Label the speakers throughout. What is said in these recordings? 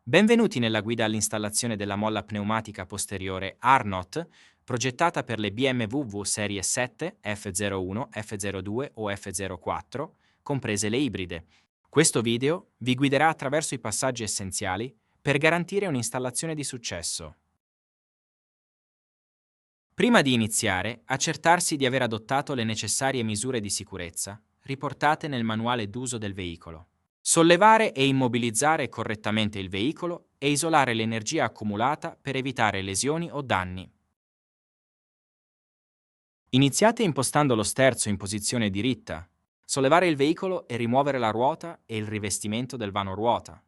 Speaker 1: Benvenuti nella guida all'installazione della molla pneumatica posteriore Arnott, progettata per le BMW V Serie 7, F01, F02 o F04, comprese le ibride. Questo video vi guiderà attraverso i passaggi essenziali per garantire un'installazione di successo. Prima di iniziare, accertarsi di aver adottato le necessarie misure di sicurezza riportate nel manuale d'uso del veicolo. Sollevare e immobilizzare correttamente il veicolo e isolare l'energia accumulata per evitare lesioni o danni. Iniziate impostando lo sterzo in posizione diritta. Sollevare il veicolo e rimuovere la ruota e il rivestimento del vano ruota.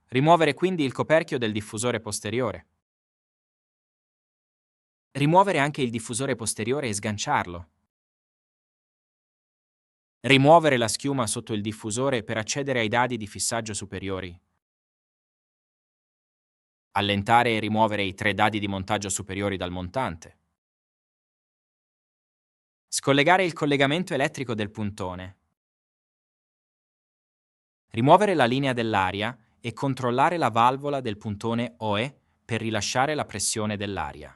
Speaker 1: Rimuovere quindi il coperchio del diffusore posteriore. Rimuovere anche il diffusore posteriore e sganciarlo. Rimuovere la schiuma sotto il diffusore per accedere ai dadi di fissaggio superiori. Allentare e rimuovere i 3 dadi di montaggio superiori dal montante. Scollegare il collegamento elettrico del puntone. Rimuovere la linea dell'aria e controllare la valvola del puntone OE per rilasciare la pressione dell'aria.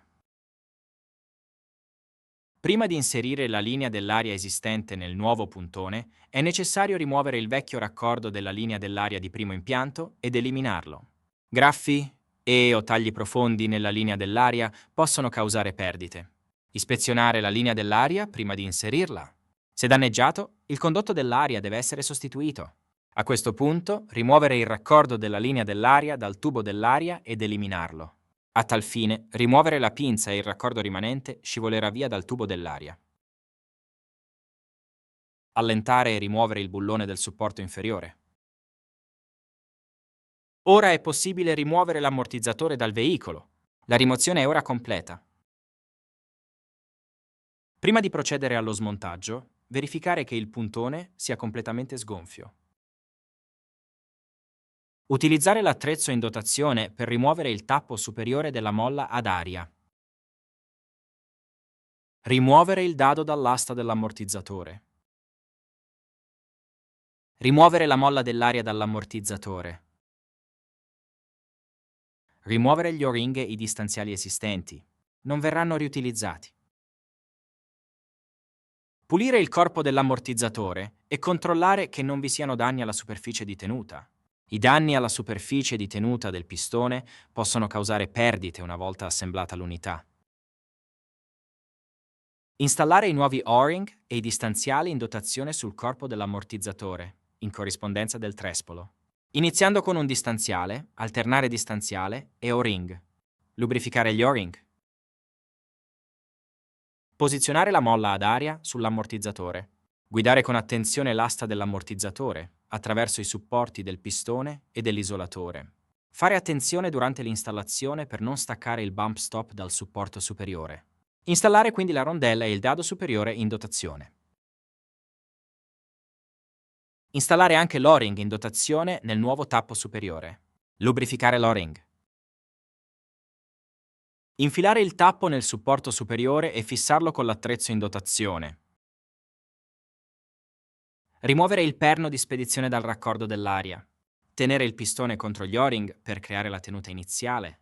Speaker 1: Prima di inserire la linea dell'aria esistente nel nuovo puntone, è necessario rimuovere il vecchio raccordo della linea dell'aria di primo impianto ed eliminarlo. Graffi o tagli profondi nella linea dell'aria possono causare perdite. Ispezionare la linea dell'aria prima di inserirla. Se danneggiato, il condotto dell'aria deve essere sostituito. A questo punto, rimuovere il raccordo della linea dell'aria dal tubo dell'aria ed eliminarlo. A tal fine, rimuovere la pinza e il raccordo rimanente scivolerà via dal tubo dell'aria. Allentare e rimuovere il bullone del supporto inferiore. Ora è possibile rimuovere l'ammortizzatore dal veicolo. La rimozione è ora completa. Prima di procedere allo smontaggio, verificare che il puntone sia completamente sgonfio. Utilizzare l'attrezzo in dotazione per rimuovere il tappo superiore della molla ad aria. Rimuovere il dado dall'asta dell'ammortizzatore. Rimuovere la molla dell'aria dall'ammortizzatore. Rimuovere gli O-ring e i distanziali esistenti. Non verranno riutilizzati. Pulire il corpo dell'ammortizzatore e controllare che non vi siano danni alla superficie di tenuta. I danni alla superficie di tenuta del pistone possono causare perdite una volta assemblata l'unità. Installare i nuovi O-ring e i distanziali in dotazione sul corpo dell'ammortizzatore, in corrispondenza del trespolo. Iniziando con un distanziale, alternare distanziale e O-ring. Lubrificare gli O-ring. Posizionare la molla ad aria sull'ammortizzatore. Guidare con attenzione l'asta dell'ammortizzatore attraverso i supporti del pistone e dell'isolatore. Fare attenzione durante l'installazione per non staccare il bump stop dal supporto superiore. Installare quindi la rondella e il dado superiore in dotazione. Installare anche l'O-ring in dotazione nel nuovo tappo superiore. Lubrificare l'O-ring. Infilare il tappo nel supporto superiore e fissarlo con l'attrezzo in dotazione. Rimuovere il perno di spedizione dal raccordo dell'aria. Tenere il pistone contro gli O-ring per creare la tenuta iniziale.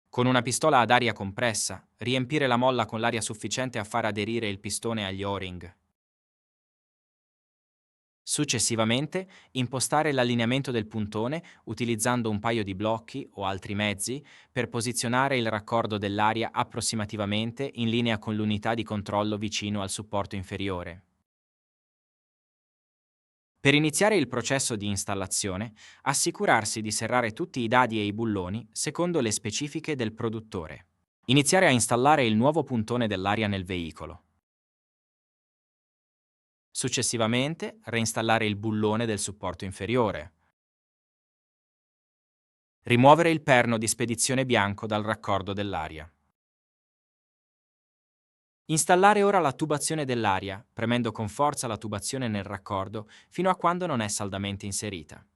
Speaker 1: Con una pistola ad aria compressa, riempire la molla con l'aria sufficiente a far aderire il pistone agli O-ring. Successivamente, impostare l'allineamento del puntone utilizzando un paio di blocchi o altri mezzi per posizionare il raccordo dell'aria approssimativamente in linea con l'unità di controllo vicino al supporto inferiore. Per iniziare il processo di installazione, assicurarsi di serrare tutti i dadi e i bulloni secondo le specifiche del produttore. Iniziare a installare il nuovo puntone dell'aria nel veicolo. Successivamente, reinstallare il bullone del supporto inferiore. Rimuovere il perno di spedizione bianco dal raccordo dell'aria. Installare ora la tubazione dell'aria, premendo con forza la tubazione nel raccordo fino a quando non è saldamente inserita.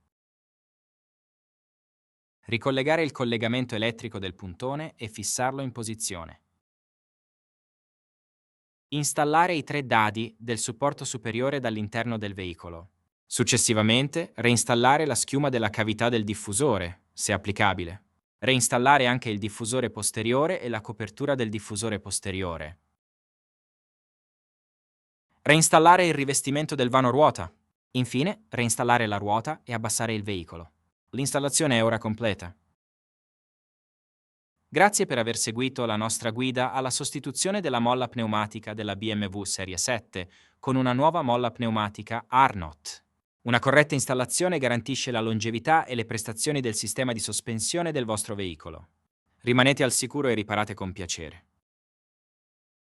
Speaker 1: Ricollegare il collegamento elettrico del puntone e fissarlo in posizione. Installare i 3 dadi del supporto superiore dall'interno del veicolo. Successivamente, reinstallare la schiuma della cavità del diffusore, se applicabile. Reinstallare anche il diffusore posteriore e la copertura del diffusore posteriore. Reinstallare il rivestimento del vano ruota. Infine, reinstallare la ruota e abbassare il veicolo. L'installazione è ora completa. Grazie per aver seguito la nostra guida alla sostituzione della molla pneumatica della BMW Serie 7 con una nuova molla pneumatica Arnott. Una corretta installazione garantisce la longevità e le prestazioni del sistema di sospensione del vostro veicolo. Rimanete al sicuro e riparate con piacere.